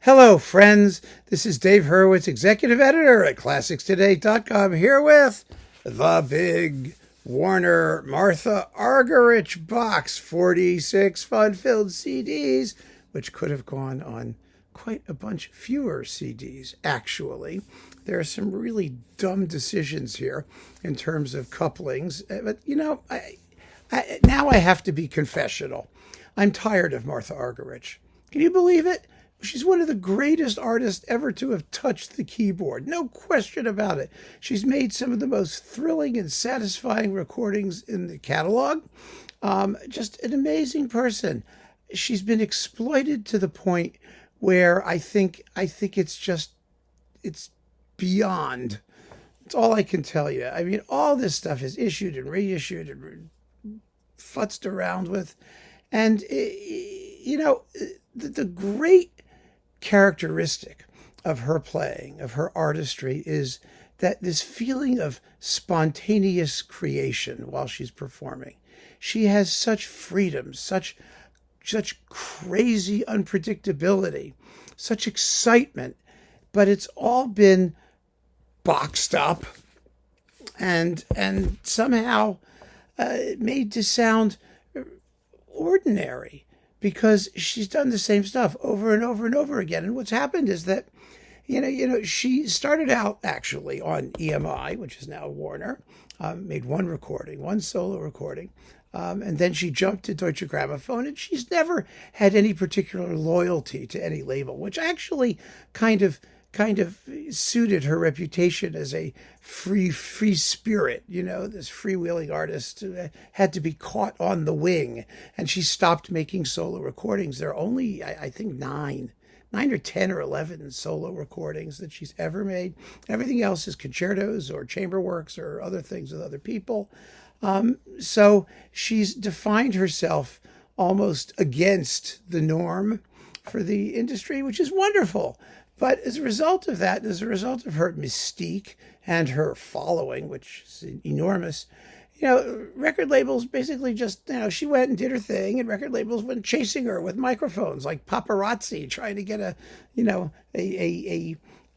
Hello, friends. This is Dave Hurwitz, executive editor at ClassicsToday.com, here with the big Warner Martha Argerich box, 46 fun-filled CDs, which could have gone on quite a bunch fewer CDs, actually. There are some really dumb decisions here in terms of couplings, but now I have to be confessional. I'm tired of Martha Argerich. Can you believe it? She's one of the greatest artists ever to have touched the keyboard. No question about it. She's made some of the most thrilling and satisfying recordings in the catalog. Just an amazing person. She's been exploited to the point where I think it's beyond. That's all I can tell you. I mean, all this stuff is issued and reissued and futzed around with. And, the great characteristic of her playing, of her artistry, is that this feeling of spontaneous creation while she's performing. She has such freedom, such crazy unpredictability, such excitement, but it's all been boxed up and somehow made to sound ordinary, because she's done the same stuff over and over and over again. And what's happened is that, she started out actually on EMI, which is now Warner, made one solo recording, and then she jumped to Deutsche Grammophon, and she's never had any particular loyalty to any label, which actually kind of suited her reputation as a free spirit, this freewheeling artist who had to be caught on the wing. And she stopped making solo recordings. There are only, I think, nine or 10 or 11 solo recordings that she's ever made. Everything else is concertos or chamber works or other things with other people. So she's defined herself almost against the norm for the industry, which is wonderful. But as a result of that, as a result of her mystique and her following, which is enormous, record labels basically just, she went and did her thing, and record labels went chasing her with microphones like paparazzi trying to get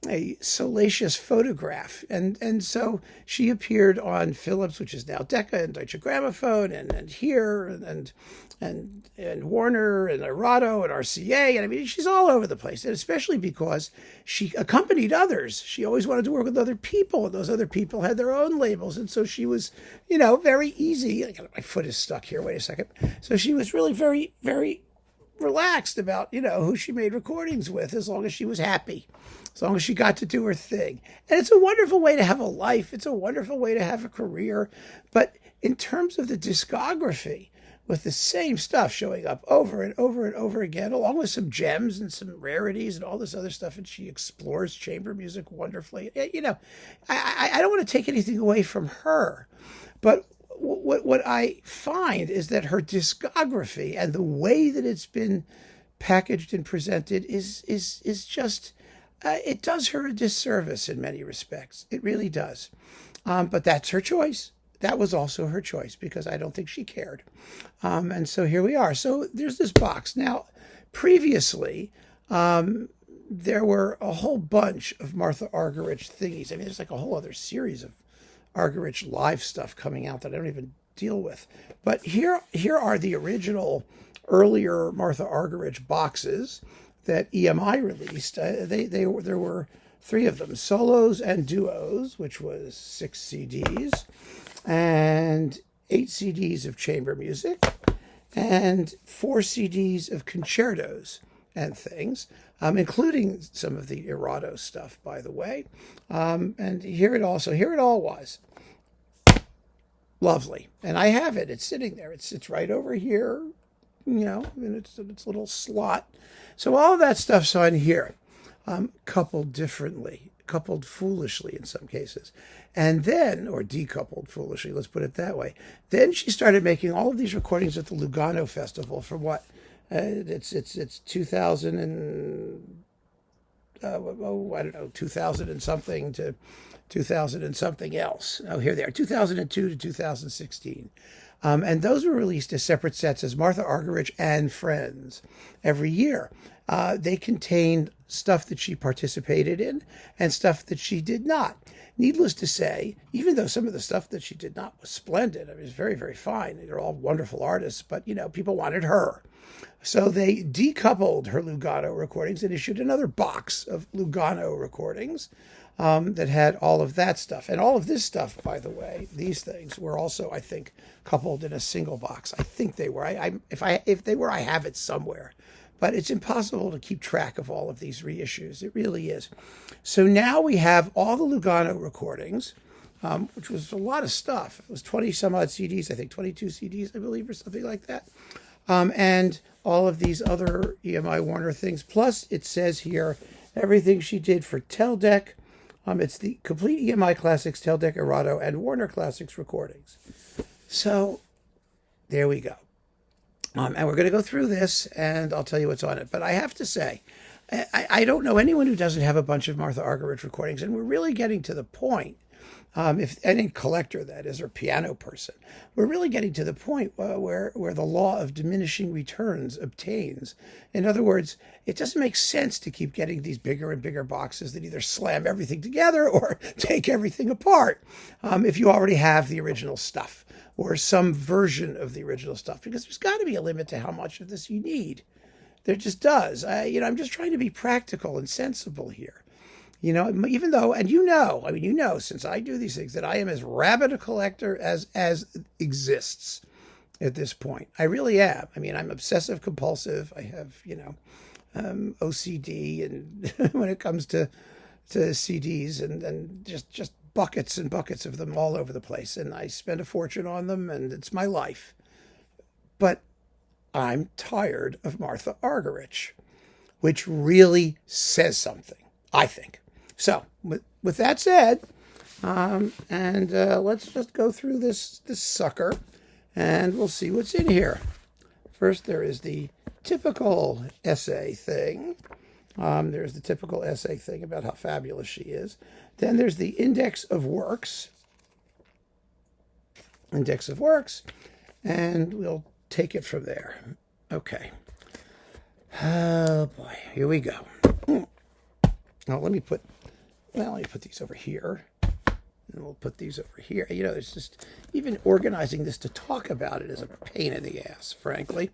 a salacious photograph. And so she appeared on Philips, which is now Decca, and Deutsche Grammophon, and here, and Warner, and Erato, and RCA. And I mean, she's all over the place, and especially because she accompanied others. She always wanted to work with other people, and those other people had their own labels. And so she was, very easy. My foot is stuck here. Wait a second. So she was really very, very relaxed about, who she made recordings with, as long as she was happy, as long as she got to do her thing. And it's a wonderful way to have a life. It's a wonderful way to have a career. But in terms of the discography, with the same stuff showing up over and over and over again, along with some gems and some rarities and all this other stuff, and she explores chamber music wonderfully. I don't want to take anything away from her, but what I find is that her discography and the way that it's been packaged and presented is just, it does her a disservice in many respects. It really does. But that's her choice. That was also her choice, because I don't think she cared. And so here we are. So there's this box. Now, previously, there were a whole bunch of Martha Argerich thingies. I mean, there's like a whole other series of Argerich live stuff coming out that I don't even deal with. But here are the original earlier Martha Argerich boxes that EMI released. There were 3 of them: solos and duos, which was 6 CDs, and 8 CDs of chamber music, and 4 CDs of concertos and things, including some of the Erato stuff, by the way. And here it all was. Lovely. And I have it. It's sitting there. It's right over here, in its little slot. So all of that stuff's on here, coupled differently, coupled foolishly in some cases. And then, or decoupled foolishly, let's put it that way. Then she started making all of these recordings at the Lugano Festival for what? It's 2000 and, I don't know, 2000 and something to 2000 and something else. Oh, here they are, 2002 to 2016. And those were released as separate sets as Martha Argerich and Friends every year. They contained stuff that she participated in and stuff that she did not. Needless to say, even though some of the stuff that she did not was splendid, I mean, it was very, very fine. They're all wonderful artists, but, people wanted her. So they decoupled her Lugano recordings and issued another box of Lugano recordings that had all of that stuff. And all of this stuff, by the way, these things were also, I think, coupled in a single box. I think they were. If they were, I have it somewhere. But it's impossible to keep track of all of these reissues. It really is. So now we have all the Lugano recordings, which was a lot of stuff. It was 20 some odd CDs, I think 22 CDs, I believe, or something like that. And all of these other EMI Warner things. Plus, it says here everything she did for Teldec. It's the complete EMI Classics, Teldec, Erato, and Warner Classics recordings. So there we go. And we're going to go through this, and I'll tell you what's on it. But I have to say, I don't know anyone who doesn't have a bunch of Martha Argerich recordings, and we're really getting to the point, if any collector, that is, or piano person, we're really getting to the point where the law of diminishing returns obtains. In other words, it doesn't make sense to keep getting these bigger and bigger boxes that either slam everything together or take everything apart if you already have the original stuff or some version of the original stuff, because there's got to be a limit to how much of this you need. There just does. I'm just trying to be practical and sensible here. Even though, and since I do these things, that I am as rabid a collector as exists at this point. I really am. I mean, I'm obsessive compulsive. I have, OCD, and when it comes to CDs and just buckets and buckets of them all over the place. And I spend a fortune on them, and it's my life. But I'm tired of Martha Argerich, which really says something, I think. So with that said, let's just go through this sucker, and we'll see what's in here. First, there is the typical essay thing. There's the typical essay thing about how fabulous she is. Then there's the index of works. And we'll take it from there. Okay. Oh boy, here we go. Now let me put these over here. And we'll put these over here. It's just, even organizing this to talk about it is a pain in the ass, frankly.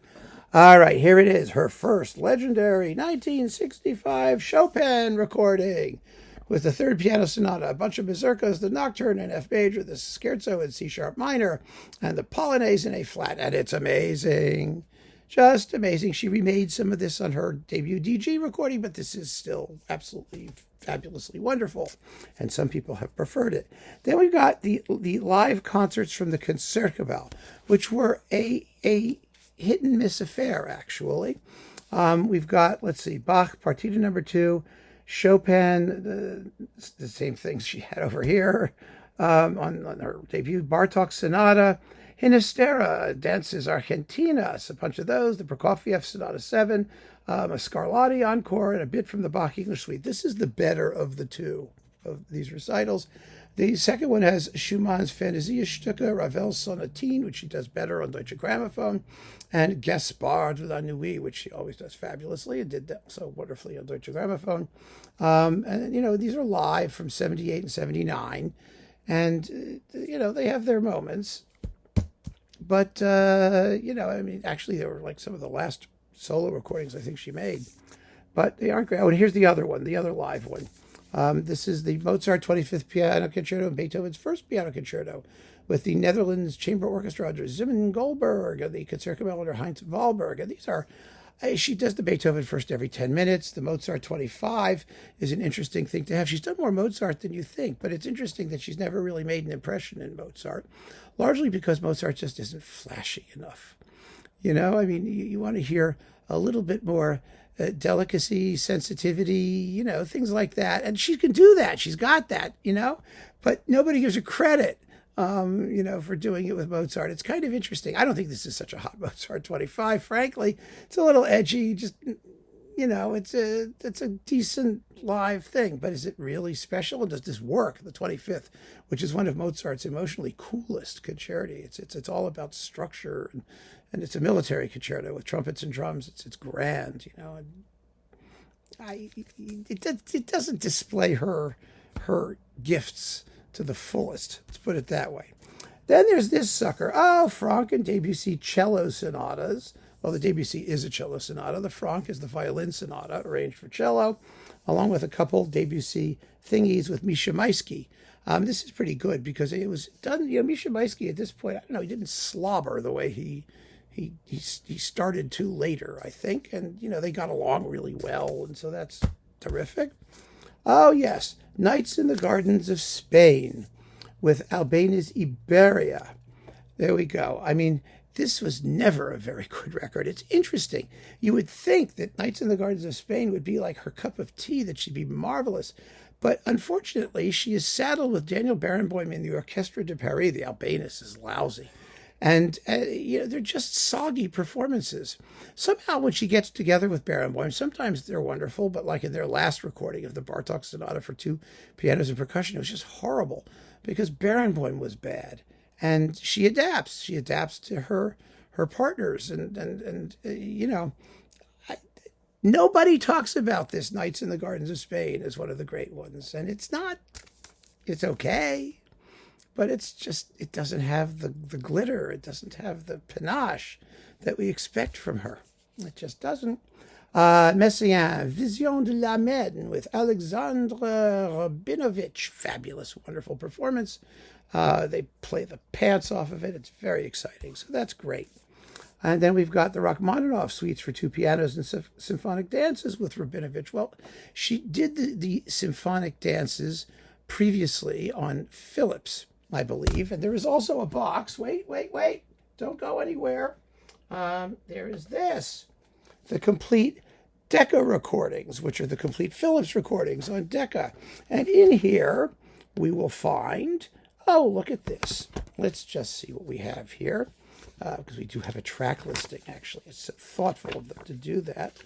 All right, here it is. Her first legendary 1965 Chopin recording with the third piano sonata, a bunch of mazurkas, the nocturne in F major, the scherzo in C sharp minor, and the polonaise in A flat. And it's amazing. Just amazing. She remade some of this on her debut DG recording, but this is still absolutely fabulously wonderful, and some people have preferred it. Then we've got the live concerts from the Concerto, which were a hit and miss affair, actually. We've got, Bach, Partita number 2, Chopin, the same things she had over here on her debut, Bartok Sonata, Hinastera, Dances Argentinas, a bunch of those, the Prokofiev Sonata 7, a Scarlatti encore, and a bit from the Bach English Suite. This is the better of the two of these recitals. The second one has Schumann's Fantasiestücke, Ravel's Sonatine, which she does better on Deutsche Grammophon, and Gaspard de la Nuit, which she always does fabulously and did that so wonderfully on Deutsche Grammophon. These are live from 78 and 79, and, they have their moments. But, actually, they were like some of the last solo recordings I think she made. But they aren't great. Oh, and here's the other one, the other live one. This is the Mozart 25th Piano Concerto and Beethoven's First Piano Concerto with the Netherlands Chamber Orchestra under Zimmerman Goldberg and the Concerto under Heinz Wahlberg. And these are, she does the Beethoven first every 10 minutes. The Mozart 25 is an interesting thing to have. She's done more Mozart than you think, but it's interesting that she's never really made an impression in Mozart, largely because Mozart just isn't flashy enough. You want to hear a little bit more delicacy, sensitivity, things like that. And she can do that. She's got that, but nobody gives her credit, for doing it with Mozart. It's kind of interesting. I don't think this is such a hot Mozart 25, frankly. It's a little edgy, just, it's a decent live thing, but is it really special? And does this work? The 25th, which is one of Mozart's emotionally coolest concerti. It's all about structure, and it's a military concerto with trumpets and drums. It's grand, it doesn't display her gifts to the fullest. Let's put it that way. Then there's this sucker. Oh, Franck and Debussy cello sonatas. Well, the Debussy is a cello sonata. The Franck is the violin sonata arranged for cello, along with a couple Debussy thingies with Misha Maisky. This is pretty good because it was done. Misha Maisky at this point, I don't know, he didn't slobber the way he started to later, I think, and they got along really well, and so that's terrific. Oh yes, Nights in the Gardens of Spain with Albéniz Iberia. There we go. I mean, this was never a very good record. It's interesting. You would think that Nights in the Gardens of Spain would be like her cup of tea, that she'd be marvelous. But unfortunately, she is saddled with Daniel Barenboim in the Orchestre de Paris. The Albéniz is lousy. And, they're just soggy performances. Somehow, when she gets together with Barenboim, sometimes they're wonderful, but like in their last recording of the Bartók Sonata for 2 pianos and percussion, it was just horrible because Barenboim was bad. And she adapts. She adapts to her partners. And nobody talks about this Nights in the Gardens of Spain as one of the great ones. And it's okay. But it doesn't have the glitter. It doesn't have the panache that we expect from her. It just doesn't. Messiaen, Vision de la Medne with Alexandre Rabinovich. Fabulous, wonderful performance. They play the pants off of it. It's very exciting. So that's great. And then we've got the Rachmaninoff suites for 2 pianos and symphonic dances with Rabinovich. Well, she did the symphonic dances previously on Philips, I believe. And there is also a box. Wait. Don't go anywhere. There is this. The complete Decca recordings, which are the complete Philips recordings on Decca. And in here, we will find, oh, look at this. Let's just see what we have here, because we do have a track listing, actually. It's so thoughtful of them to do that.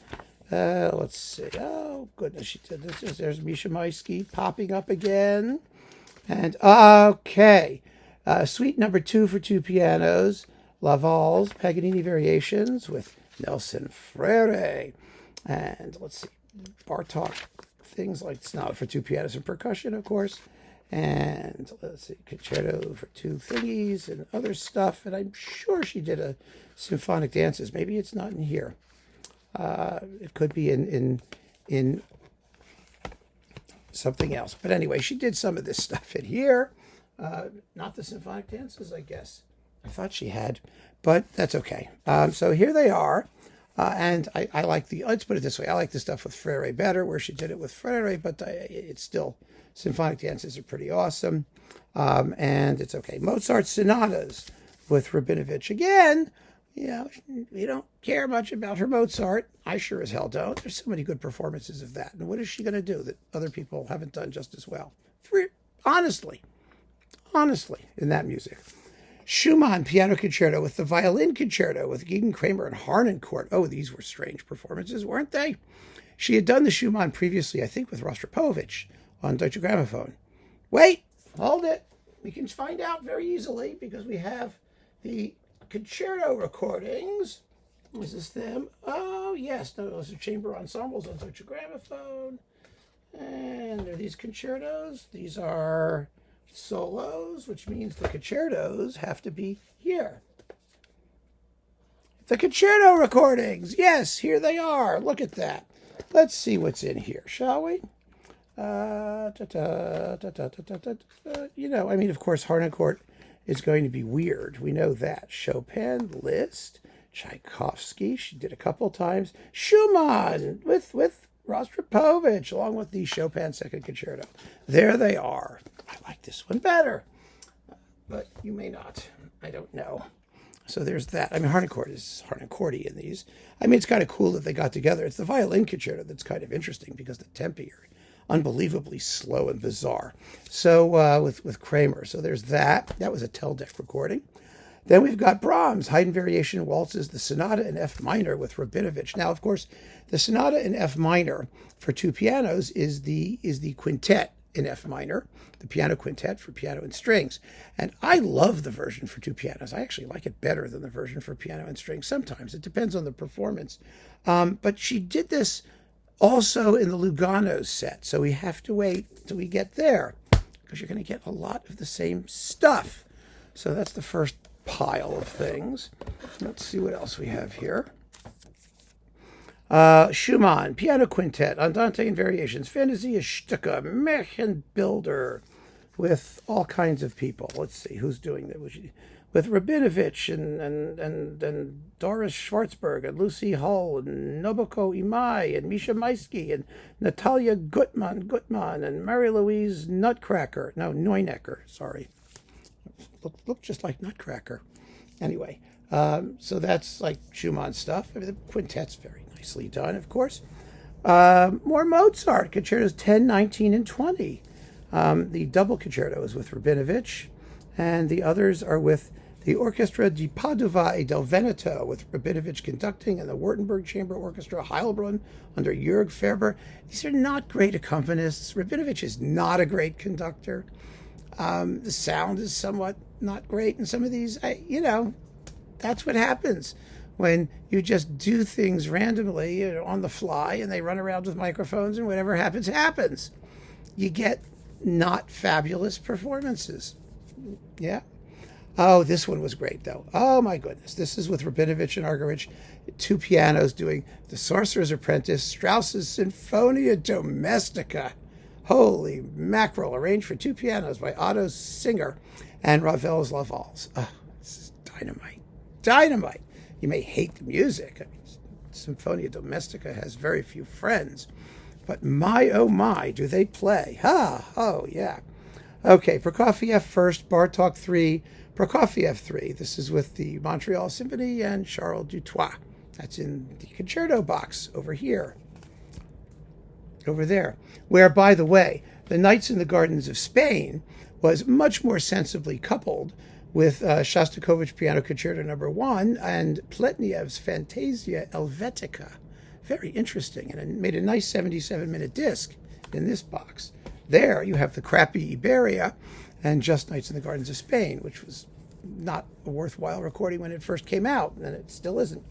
Let's see. Oh, goodness, she did this. There's Misha Maisky popping up again. And, okay. Suite number 2 for 2 pianos. Laval's Paganini Variations with Nelson Freire. And let's see, Bartók things like Sonata for 2 pianos and percussion, of course. And let's see, Concerto for 2 thingies and other stuff. And I'm sure she did a symphonic dances. Maybe it's not in here. It could be in something else. But anyway, she did some of this stuff in here. Not the symphonic dances, I guess. I thought she had, but that's okay. So here they are. And I like let's put it this way, I like the stuff with Freire better, where she did it with Freire, but it's still, symphonic dances are pretty awesome. And it's okay. Mozart sonatas with Rabinovich. Again, we don't care much about her Mozart. I sure as hell don't. There's so many good performances of that. And what is she going to do that other people haven't done just as well? Honestly, in that music. Schumann Piano Concerto with the Violin Concerto with Gideon Kramer and Harnoncourt. Oh, these were strange performances, weren't they? She had done the Schumann previously, I think, with Rostropovich on Deutsche Grammophon. Wait, hold it. We can find out very easily because we have the concerto recordings. Is this them? Oh, yes. No, those are chamber ensembles on Deutsche Grammophon. And there are these concertos. These are solos, which means the concertos have to be here. The concerto recordings. Yes, here they are. Look at that. Let's see what's in here, shall we? Of course, Harnoncourt is going to be weird. We know that. Chopin, Liszt, Tchaikovsky, she did a couple times. Schumann with Rostropovich, along with the Chopin Second Concerto. There they are. I like this one better, but you may not. I don't know. So there's that. I mean, Harnoncourt is Harnoncourty in these. I mean, it's kind of cool that they got together. It's the violin concerto that's kind of interesting because the tempi are unbelievably slow and bizarre. So with Kramer. So there's that. That was a Teldec recording. Then we've got Brahms, Haydn Variation Waltzes, the Sonata in F minor with Rabinovich. Now, of course, the Sonata in F minor for 2 pianos is the quintet in F minor, the piano quintet for piano and strings. And I love the version for 2 pianos. I actually like it better than the version for piano and strings sometimes. It depends on the performance. But she did this also in the Lugano set. So we have to wait till we get there because you're going to get a lot of the same stuff. So that's the first pile of things. Let's see what else we have here. Schumann, Piano Quintet, Andante and Variations, Fantasia Stücke, Märchenbilder, with all kinds of people. Let's see, who's doing that? With Rabinovich and Doris Schwartzberg and Lucy Hull and Nobuko Imai and Misha Maisky and Natalia Gutman and Mary-Louise Neunecker, sorry. Look just like Nutcracker. Anyway, so that's like Schumann stuff. I mean, the quintet's very nicely done, of course. More Mozart, concertos 10, 19, and 20. The double concerto is with Rabinovich, and the others are with the Orchestra di Padova e del Veneto, with Rabinovich conducting, and the Württemberg Chamber Orchestra Heilbronn under Jörg Ferber. These are not great accompanists. Rabinovich is not a great conductor. The sound is somewhat not great in some of these. That's what happens when you just do things randomly on the fly and they run around with microphones and whatever happens, happens. You get not fabulous performances. Yeah. Oh, this one was great, though. Oh, my goodness. This is with Rabinovich and Argerich, two pianos doing The Sorcerer's Apprentice, Strauss's Sinfonia Domestica. Holy mackerel, arranged for two pianos by Otto Singer and Ravel's La Valse. Oh, this is dynamite. Dynamite. You may hate the music. I mean, Sinfonia Domestica has very few friends. But my, oh my, do they play. Oh, yeah. Okay, Prokofiev first, Bartók 3, Prokofiev 3. This is with the Montreal Symphony and Charles Dutoit. That's in the concerto box over here. Over there. Where, by the way, The Nights in the Gardens of Spain was much more sensibly coupled with Shostakovich Piano Concerto No. 1 and Pletniev's Fantasia Helvetica. Very interesting, and it made a nice 77-minute disc in this box. There you have the crappy Iberia and Just Nights in the Gardens of Spain, which was not a worthwhile recording when it first came out, and it still isn't.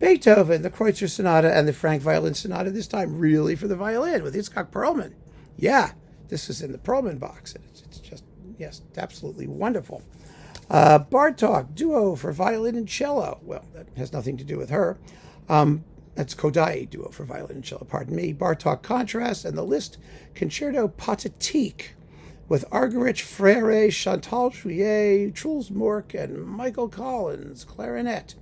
Beethoven, the Kreutzer Sonata and the Frank Violin Sonata, this time really for the violin with Itzhak Perlman. Yeah, this is in the Perlman box, and it's just, yes, absolutely wonderful. Bartók, duo for violin and cello. Well, that has nothing to do with her. That's Kodály duo for violin and cello, pardon me. Bartók Contrast and the Liszt Concerto Pathétique with Argerich, Frere, Chantal Juillet, Truls Mork, and Michael Collins, clarinet.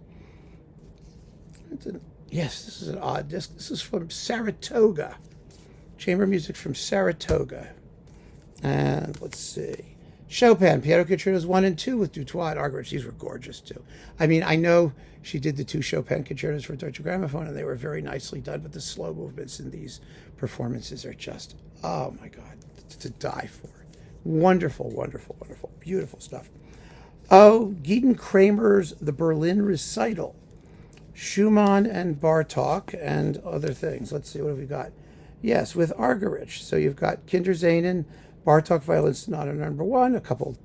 Yes, this is an odd disc. This is from Saratoga. Chamber music from Saratoga. And let's see. Chopin, Piano Concertos 1 and 2 with Dutoit and Argerich. These were gorgeous, too. I mean, I know she did the two Chopin concertos for Deutsche Grammophon, and they were very nicely done, but the slow movements in these performances are just, oh my God, to die for. Wonderful, wonderful, wonderful, beautiful stuff. Oh, Gideon Kramer's The Berlin Recital. Schumann and Bartók and other things. Let's see, what have we got? Yes, with Argerich. So you've got Kinderszenen, Bartók Violin Sonata No. 1, a couple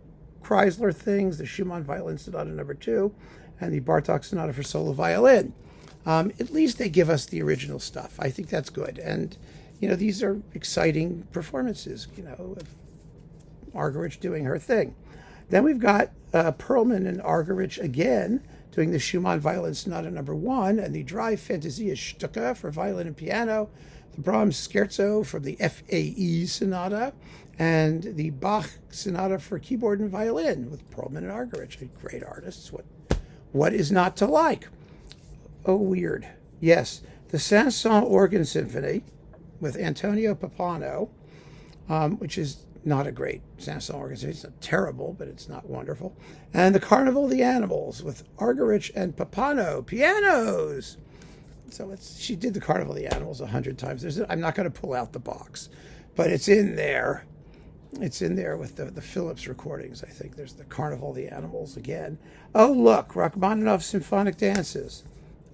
Kreisler things, the Schumann Violin Sonata No. 2, and the Bartók Sonata for solo violin. At least they give us the original stuff. I think that's good. And, these are exciting performances, of Argerich doing her thing. Then we've got Perlman and Argerich again doing the Schumann Violin Sonata No. 1 and the Dry Fantasia Stücke for violin and piano, the Brahms Scherzo from the FAE Sonata, and the Bach Sonata for keyboard and violin with Perlman and Argerich. Great artists. What is not to like? Oh, weird. Yes, the Saint-Saëns Organ Symphony with Antonio Pappano, which is not a great Saint-Saëns organ symphony. It's not terrible, but it's not wonderful. And the Carnival of the Animals with Argerich and Pappano, pianos. So she did the Carnival of the Animals 100 times. I'm not going to pull out the box, but it's in there. It's in there with the Philips recordings, I think. There's the Carnival of the Animals again. Oh, look, Rachmaninoff Symphonic Dances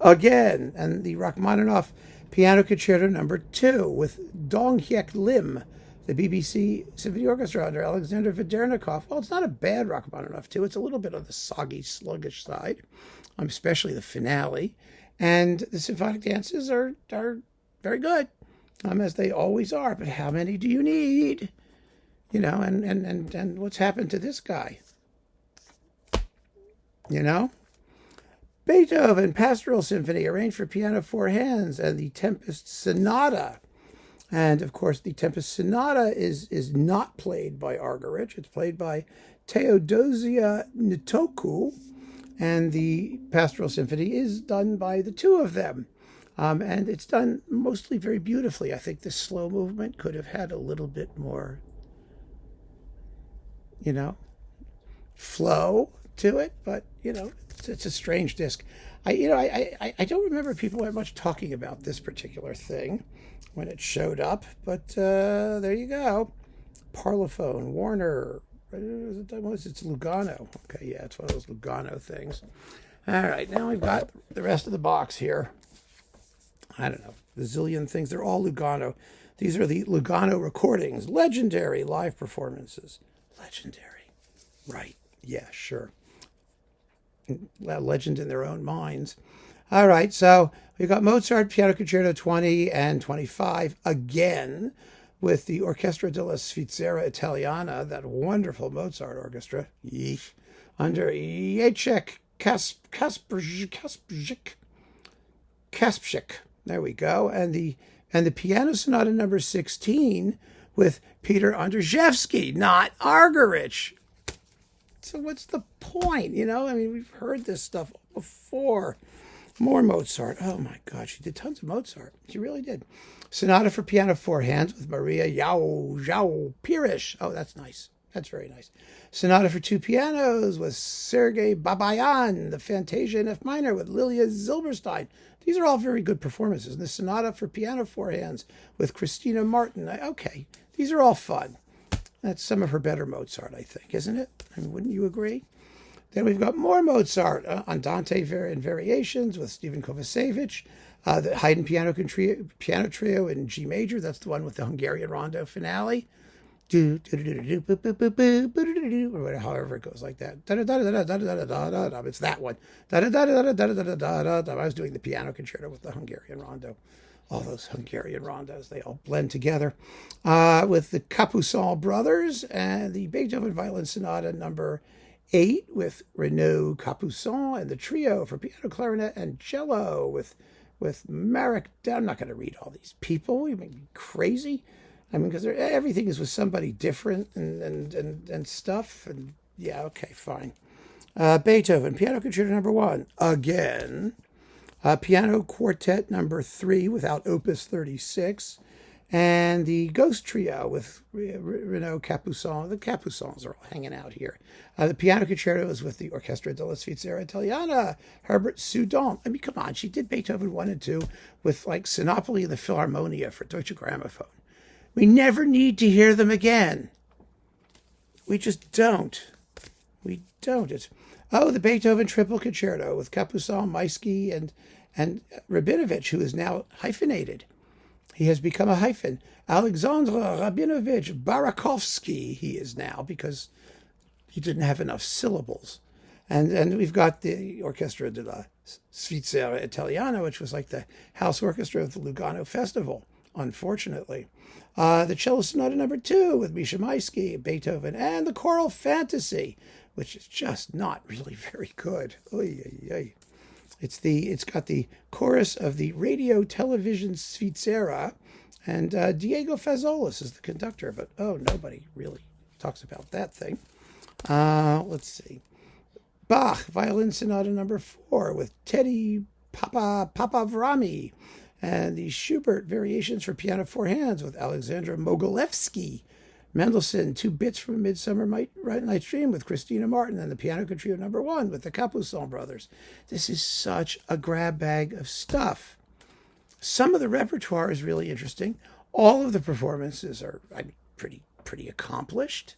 again. And the Rachmaninoff Piano Concerto No. 2 with Dong Hyek Lim, the BBC Symphony Orchestra under Alexander Vedernikov. Well, it's not a bad Rachmaninoff, too. It's a little bit on the soggy, sluggish side, especially the finale. And the symphonic dances are very good. as they always are. But how many do you need? You know, and what's happened to this guy? You know? Beethoven, Pastoral Symphony, arranged for piano, four hands, and the Tempest Sonata. And, of course, the Tempest Sonata is not played by Argerich. It's played by Theodosia Nitoku. And the Pastoral Symphony is done by the two of them. And it's done mostly very beautifully. I think the slow movement could have had a little bit more, you know, flow to it. But, you know, it's a strange disc. I don't remember people that much talking about this particular thing when it showed up. But there you go. Parlophone, Warner. It's Lugano. Okay, yeah, it's one of those Lugano things. All right, now we've got the rest of the box here. I don't know, the zillion things. They're all Lugano. These are the Lugano recordings. Legendary live performances. Legendary. Right. Yeah, sure. Legend in their own minds. All right, so we've got Mozart Piano Concerto 20 and 25 again, with the Orchestra della Svizzera Italiana, that wonderful Mozart orchestra, under Jacek Kasprzak. There we go. And the Piano Sonata number 16 with Peter Andrzejewski, not Argerich. So what's the point? You know, I mean, we've heard this stuff before. More Mozart. Oh my God, she did tons of Mozart. She really did. Sonata for piano, four hands with Maria Yao Pirish. Oh, that's nice. That's very nice. Sonata for two pianos with Sergei Babayan. The Fantasia in F minor with Lilia Zilberstein. These are all very good performances. And the Sonata for piano, four hands with Christina Martin. Okay, these are all fun. That's some of her better Mozart, I think, isn't it? I mean, wouldn't you agree? Then we've got more Mozart, Andante and Variations with Stephen Kovacevic, the Haydn piano trio in G major. That's the one with the Hungarian rondo finale. Or however it goes like that. It's that one. I was doing the piano concerto with the Hungarian rondo. All those Hungarian rondos, they all blend together. With the Capuçon brothers and the Beethoven Violin Sonata number 8 with Renaud Capuçon, and the trio for piano, clarinet, and cello with Marek. I'm not going to read all these people. You make me crazy. I mean, because everything is with somebody different and stuff. And yeah, okay, fine. Beethoven Piano Concerto number 1 again. Piano Quartet number 3 without Opus 36. And the Ghost Trio with Renaud Capuçon. The Capuçons are all hanging out here. The Piano Concerto is with the Orchestra della Svizzera Italiana, Herbert Soudan. I mean, come on, she did Beethoven 1 and 2 with like Sinopoli and the Philharmonia for Deutsche Grammophon. We never need to hear them again. We just don't. We don't. The Beethoven Triple Concerto with Capuçon, Maisky, and Rabinovich, who is now hyphenated. He has become a hyphen. Alexandre Rabinovich Barakovsky, he is now, because he didn't have enough syllables. And we've got the Orchestra della Svizzera Italiana, which was like the house orchestra of the Lugano Festival, unfortunately. The Cello Sonata number 2 with Misha Maisky, Beethoven, and the Choral Fantasy, which is just not really very good. Oy, oy, oy. It's got the chorus of the Radio Television Svizzera, and Diego Fazolas is the conductor, but nobody really talks about that thing. Let's see. Bach, Violin Sonata number 4 with Teddy Papavrami, and the Schubert Variations for Piano, 4 hands with Alexandra Mogilevsky. Mendelssohn, 2 Bits from a Midsummer Night's Dream with Christina Martin, and the Piano Concerto number 1 with the Capuçon brothers. This is such a grab bag of stuff. Some of the repertoire is really interesting. All of the performances are pretty accomplished.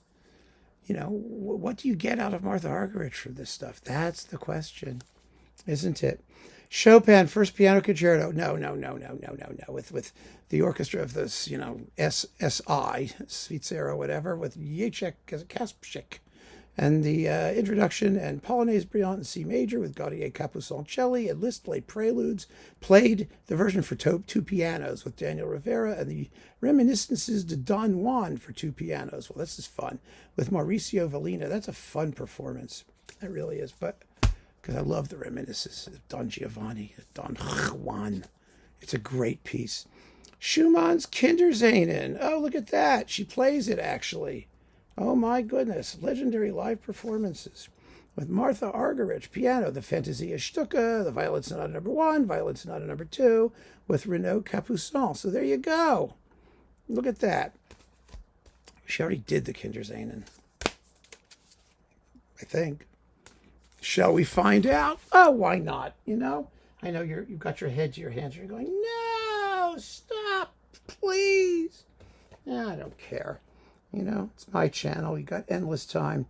You know, what do you get out of Martha Argerich from this stuff? That's the question, isn't it? Chopin, First Piano Concerto. No. With the orchestra of this, SSI, Svizzera, whatever, with Jacek Kasprzak. And the introduction and Polonaise Brillante in C major with Gaudier Capusancelli and Liszt played preludes, played the version for two pianos with Daniel Rivera, and the Reminiscences de Don Juan for two pianos. Well, this is fun. With Mauricio Valina. That's a fun performance. That really is. But because I love the Reminiscences of Don Giovanni, Don Juan. It's a great piece. Schumann's Kindersehnen. Oh, look at that. She plays it, actually. Oh, my goodness. Legendary live performances. With Martha Argerich, piano, the Fantasia Stucke, the Violin Sonata No. 1, Violin Sonata No. 2, with Renaud Capuçon. So there you go. Look at that. She already did the Kindersehnen, I think. Shall we find out? Oh, why not? You know? I know you've got your head to your hands. You're going, no, stop, please. I don't care. You know, it's my channel. You got endless time.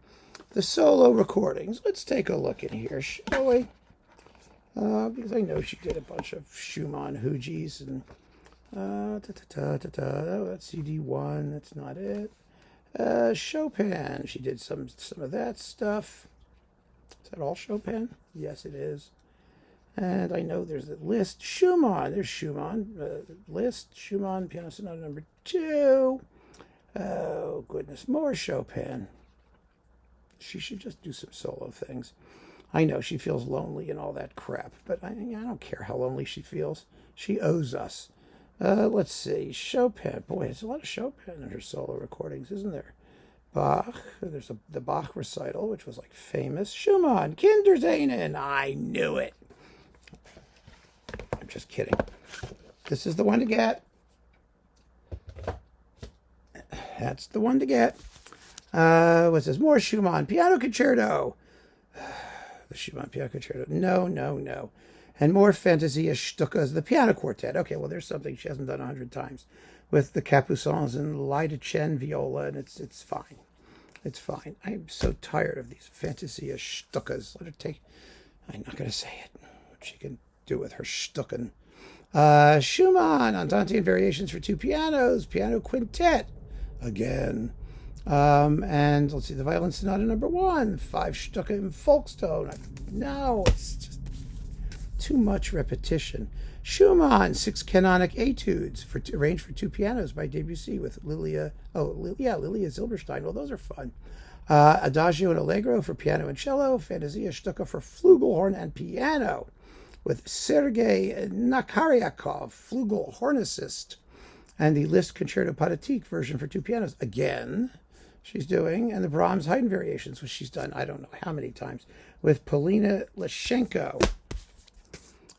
The solo recordings. Let's take a look in here, shall we? Because I know she did a bunch of Schumann hoogies and oh, that's CD1. That's not it. Chopin. She did some of that stuff. Is that all Chopin? Yes, it is. And I know there's a Liszt. Schumann. There's Schumann. Liszt. Schumann. Piano Sonata No. 2. Oh, goodness. More Chopin. She should just do some solo things. I know she feels lonely and all that crap, but I don't care how lonely she feels. She owes us. Let's see. Chopin. Boy, there's a lot of Chopin in her solo recordings, isn't there? Bach. There's the Bach recital, which was like famous. Schumann. Kindersehnen. I knew it. I'm just kidding. This is the one to get. That's the one to get. What's this? More Schumann Piano Concerto. The Schumann Piano Concerto. No. And more Fantasia Stuckas, the piano quartet. Okay, well, there's something she hasn't done 100 times. With the Capuçons and Lyda Chen viola, and it's fine. It's fine. I'm so tired of these Fantasia Stuckas. Let her take... I'm not going to say it. What she can do with her Stucken. Schumann, Andante and Variations for two pianos, piano quintet. Again. And let's see, the Violin Sonata No. 1, 5 Stucke in Folkstone. No, it's just too much repetition. Schumann, 6 canonic etudes arranged for two pianos by Debussy with Lilia Zilberstein. Well, those are fun. Adagio and Allegro for piano and cello. Fantasia Stucke for flugelhorn and piano with Sergei Nakaryakov, flugelhornicist. And the Liszt Concerto Pathétique version for two pianos. Again, she's doing. And the Brahms Haydn Variations, which she's done I don't know how many times, with Polina Leshenko.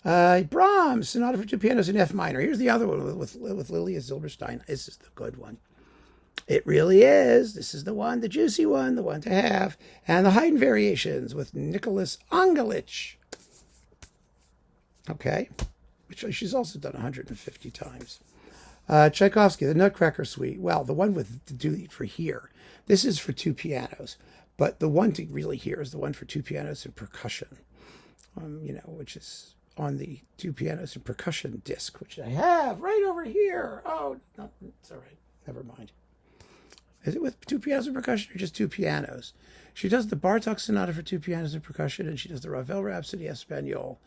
Brahms, Sonata for two pianos in F minor. Here's the other one with Lilia Zilberstein. This is the good one. It really is. This is the one, the juicy one, the one to have. And the Haydn Variations with Nicholas Angelich. Okay. Which she's also done 150 times. Tchaikovsky, the Nutcracker Suite. Well, the one with the duty for here. This is for two pianos. But the one to really hear is the one for two pianos and percussion. Which is on the two pianos and percussion disc, which I have right over here. Oh, no, it's all right. Never mind. Is it with two pianos and percussion or just two pianos? She does the Bartok Sonata for two pianos and percussion, and she does the Ravel Rhapsody Espagnole.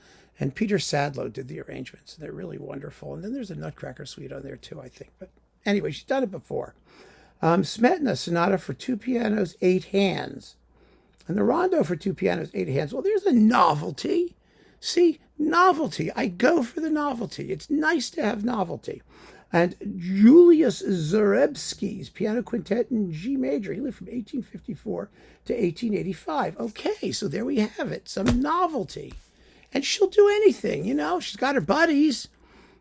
And Peter Sadlow did the arrangements. They're really wonderful. And then there's a Nutcracker Suite on there too, I think. But anyway, she's done it before. Smetana Sonata for two pianos, 8 hands. And the Rondo for two pianos, 8 hands. Well, there's a novelty. See, novelty. I go for the novelty. It's nice to have novelty. And Julius Zarebski's Piano Quintet in G major. He lived from 1854 to 1885. Okay, so there we have it. Some novelty. And she'll do anything, She's got her buddies.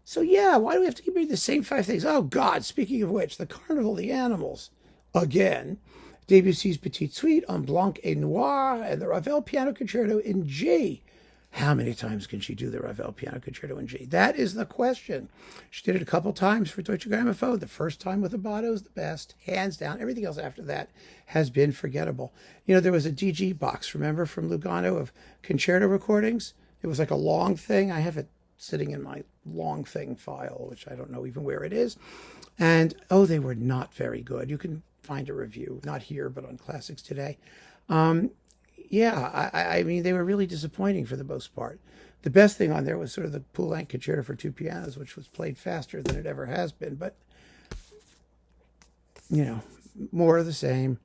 So, yeah, why do we have to keep reading the same 5 things? Oh, God, speaking of which, the Carnival of the Animals. Again. Debussy's Petite Suite en Blanc et Noir and the Ravel Piano Concerto in G. How many times can she do the Ravel Piano Concerto in G? That is the question. She did it a couple times for Deutsche Grammophon. The first time with Abato is the best, hands down. Everything else after that has been forgettable. There was a DG box, remember, from Lugano of concerto recordings? It was like a long thing. I have it sitting in my long thing file, which I don't know even where it is. And, they were not very good. You can find a review, not here, but on Classics Today. Yeah, I mean, they were really disappointing for the most part. The best thing on there was sort of the Poulenc Concerto for two pianos, which was played faster than it ever has been, but, you know, more of the same.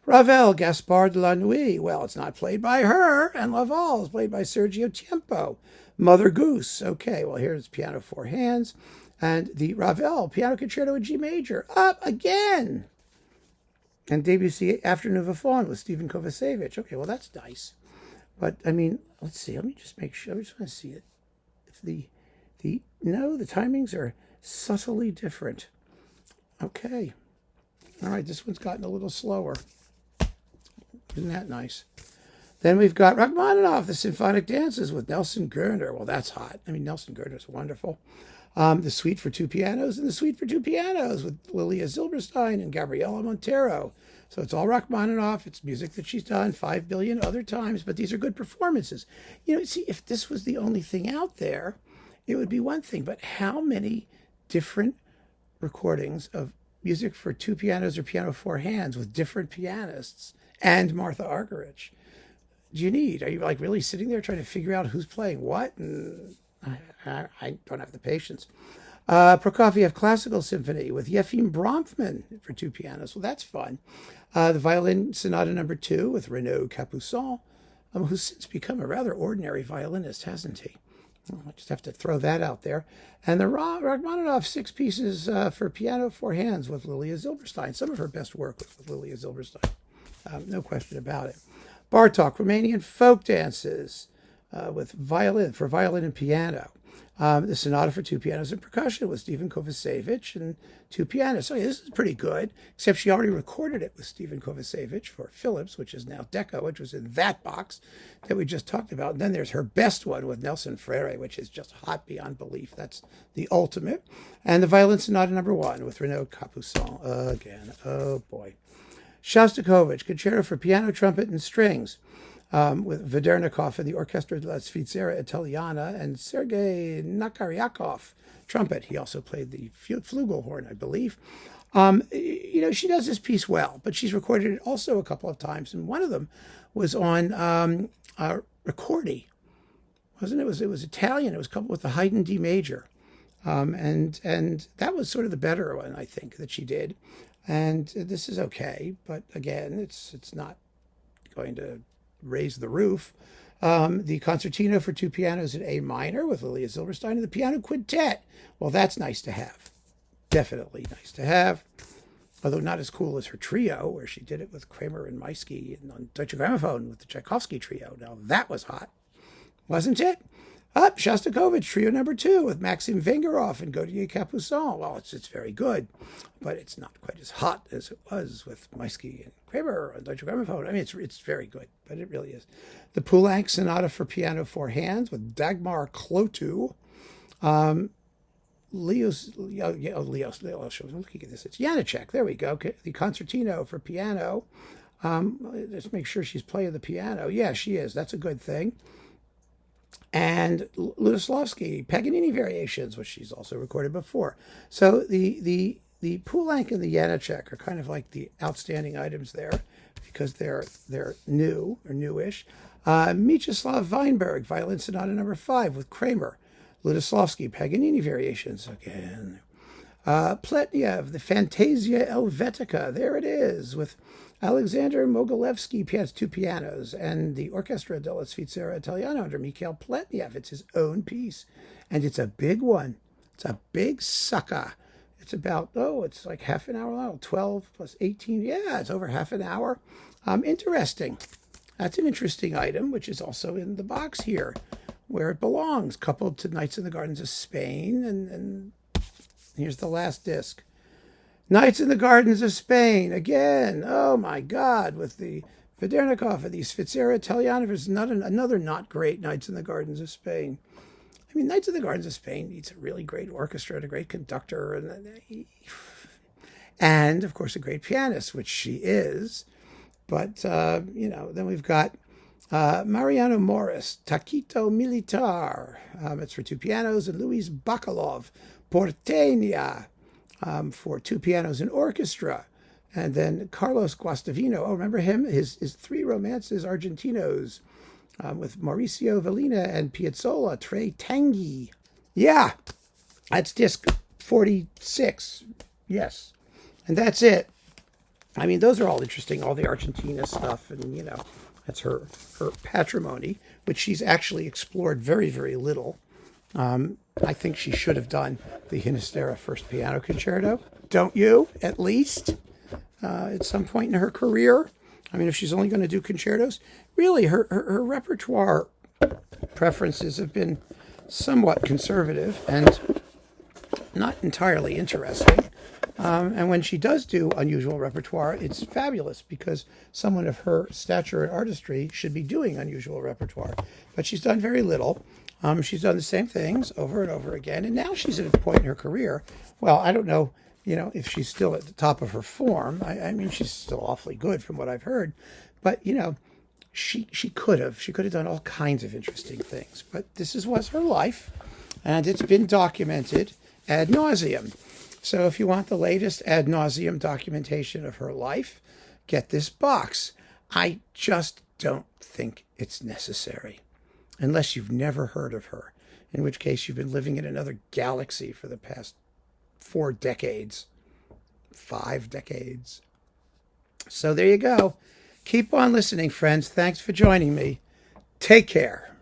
Ravel, Gaspard de la Nuit. Well, it's not played by her, and Laval is played by Sergio Tiempo. Mother Goose. Okay, well, here's piano four hands. And the Ravel Piano Concerto in G major. Up again! And Debussy Afternoon of a Faun with Stephen Kovacevic. Okay, well, that's nice. But, I mean, let's see. Let me just make sure. I just want to see it. If no, the timings are subtly different. Okay. All right, this one's gotten a little slower. Isn't that nice? Then we've got Rachmaninoff, the Symphonic Dances with Nelson Gerner. Well, that's hot. I mean, Nelson Gerner's wonderful. The Suite for two pianos and the Suite for two pianos with Lilia Silberstein and Gabriela Montero. So it's all Rachmaninoff. It's music that she's done 5 billion other times, but these are good performances. You know, see, if this was the only thing out there, it would be one thing. But how many different recordings of music for two pianos or piano four hands with different pianists and Martha Argerich do you need? Are you like really sitting there trying to figure out who's playing what? And I don't have the patience. Prokofiev Classical Symphony with Yefim Bronfman for two pianos. Well, that's fun. The Violin Sonata Number 2 with Renaud Capuçon, who's since become a rather ordinary violinist, hasn't he? I just have to throw that out there. And the Rachmaninoff six pieces for piano four hands with Lilia Silberstein. Some of her best work was with Lilia Silberstein. No question about it. Bartók, Romanian folk dances with violin and piano. The Sonata for two pianos and percussion with Stephen Kovacevic and two pianists. So yeah, this is pretty good, except she already recorded it with Stephen Kovacevic for Philips, which is now Decca, which was in that box that we just talked about. And then there's her best one with Nelson Freire, which is just hot beyond belief. That's the ultimate. And the Violin Sonata Number 1 with Renaud Capuçon again. Oh, boy. Shostakovich, Concerto for Piano, Trumpet, and Strings with Vedernikov and the Orchestra della Svizzera Italiana and Sergei Nakaryakov, trumpet. He also played the flugelhorn, I believe. You know, she does this piece well, but she's recorded it also a couple of times, and one of them was on Ricordi, wasn't it? It was Italian. It was coupled with the Haydn D major, and that was sort of the better one, I think, that she did. And this is okay, but again, it's not going to raise the roof. The Concertino for two pianos in A minor with Lilia Silberstein and the Piano Quintet. Well, that's nice to have. Definitely nice to have. Although not as cool as her trio, where she did it with Kramer and Maisky and on Deutsche Grammophon with the Tchaikovsky trio. Now, that was hot, wasn't it? Up, Shostakovich, Trio Number 2 with Maxim Vengerov and Gautier Capuçon. Well, it's very good, but it's not quite as hot as it was with Maisky and Kramer on Deutsche Grammophon. I mean, it's very good, but it really is. The Poulenc Sonata for Piano Four Hands with Dagmar Clotu. Leos, looking at this, it's Janacek. There we go. Okay. The Concertino for piano. Let's make sure she's playing the piano. Yeah, she is. That's a good thing. And Lutoslawski, Paganini Variations, which she's also recorded before. So the Poulenc and the Janacek are kind of like the outstanding items there because they're new or newish. Mieczysław Weinberg, Violin Sonata Number 5 with Kramer. Lutoslawski, Paganini Variations again. Pletnev, the Fantasia Helvetica, there it is, with Alexander Mogilevsky, two pianos, and the Orchestra della Svizzera Italiana under Mikhail Pletnev. It's his own piece, and it's a big one. It's a big sucker. It's about, it's like half an hour long, 12 plus 18. Yeah, it's over half an hour. Interesting. That's an interesting item, which is also in the box here, where it belongs, coupled to Nights in the Gardens of Spain, and here's the last disc. Nights in the Gardens of Spain, again, oh my God, with the Vedernikov and the Svizzera Italiana. There's another not great Nights in the Gardens of Spain. I mean, Nights in the Gardens of Spain needs a really great orchestra and a great conductor, and of course, a great pianist, which she is. But, then we've got Mariano Morris, Taquito Militar. It's for two pianos, and Luis Bacalov, Porteña, for two pianos and orchestra. And then Carlos Guastavino. Oh, remember him? His three romances Argentinos with Mauricio Vellina and Piazzolla, Tre Tangi. Yeah, that's disc 46. Yes. And that's it. I mean, those are all interesting, all the Argentina stuff. And, that's her patrimony, which she's actually explored very, very little. I think she should have done the Hinastera First Piano Concerto. Don't you, at least, at some point in her career? I mean, if she's only going to do concertos, really, her repertoire preferences have been somewhat conservative and not entirely interesting. And when she does do unusual repertoire, it's fabulous because someone of her stature and artistry should be doing unusual repertoire. But she's done very little. She's done the same things over and over again. And now she's at a point in her career. Well, I don't know, if she's still at the top of her form. I mean, she's still awfully good from what I've heard. But, she could have done all kinds of interesting things. But this was her life. And it's been documented ad nauseum. So if you want the latest ad nauseum documentation of her life, get this box. I just don't think it's necessary, unless you've never heard of her, in which case you've been living in another galaxy for the past 4 decades, 5 decades. So there you go. Keep on listening, friends. Thanks for joining me. Take care.